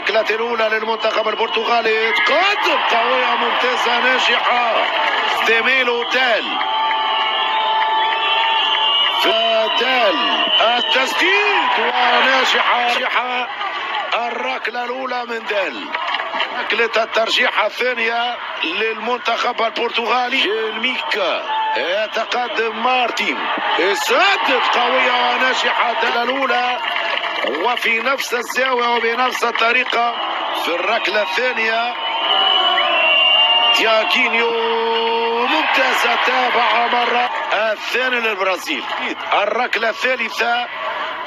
الركلة الأولى للمنتخب البرتغالي، تقدم قوية ممتازة ناجحة. ستيميلو تال التسديد وناجحة. الركلة الأولى من دال. ركلة الترجيح الثانية للمنتخب البرتغالي. جيلميكا يتقدم مارتين، سدد قوية وناجحة الأولى وفي نفس الزاوية وبنفس الطريقة. في الركلة الثانية تياكينيو ممتازة، تابع مرة الثاني للبرازيل. الركلة الثالثة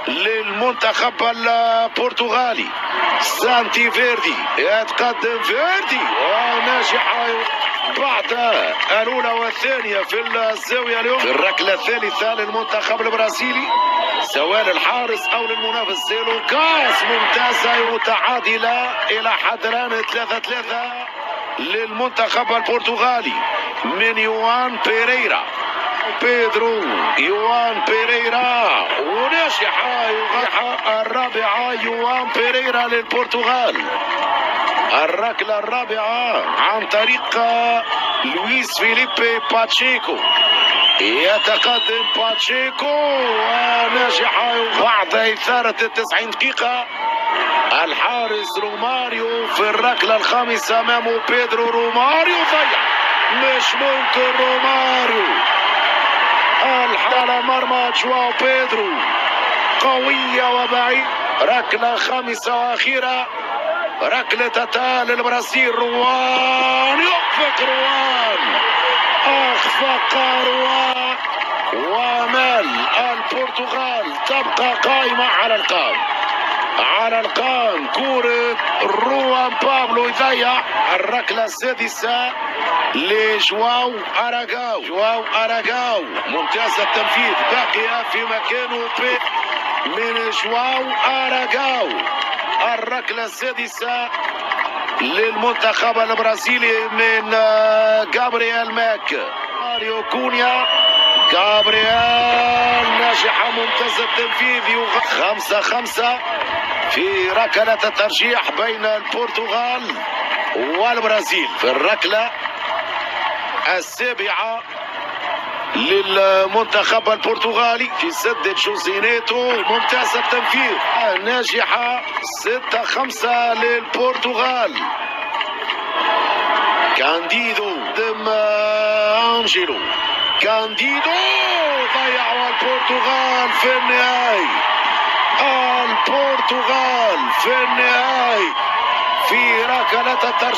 للمنتخب البرتغالي، سانتي فيردي يتقدم فيردي وناجحة بعد الأولى والثانية في الزاوية اليوم. في الركلة الثالثة للمنتخب البرازيلي، سواء للحارس أو للمنافس لوكاس ممتازة متعادلة إلى حد الآن 3-3 للمنتخب البرتغالي من يوان بيريرا. بيدرو يوان بيريرا وناجحة الرابعة يوان بيريرا للبرتغال. الركلة الرابعة عن طريق لويس فيليبي باتشيكو، يتقدم باتشيكو وناجحة بعد إثارة 90 دقيقة. الحارس روماريو في الركلة الخامسة أمامه بيدرو، روماريو ضيع، مش ممكن روماريو. على مرمى جواو بيدرو، قوية وبعيد. ركلة خامسة وأخيرة، ركلة تتال البرازيل. روان يخفق، روان أخفق روان، ومال البرتغال تبقى قائمة على القام. كرة روان بابلو يضيع. الركلة السادسة لجواو أراغاو، ممتاز التنفيذ، باقية في مكانه من جواو أراغاو. الركلة السادسة للمنتخب البرازيلي من جابرييل ماك. ماريو كونيا، جابرييل ناجحة ممتاز التنفيذ. 5-5 في ركلة الترجيح بين البرتغال والبرازيل. في الركلة السابعة للمنتخب البرتغالي في سد جوزينيتو، ممتاز التنفيذ، ناجحة. 6-5 للبرتغال. كانديدو ضم أنجيلو، كانديدو ضيع البرتغال في النهاية. البرتغال في النهاية في ركلة الترجيح.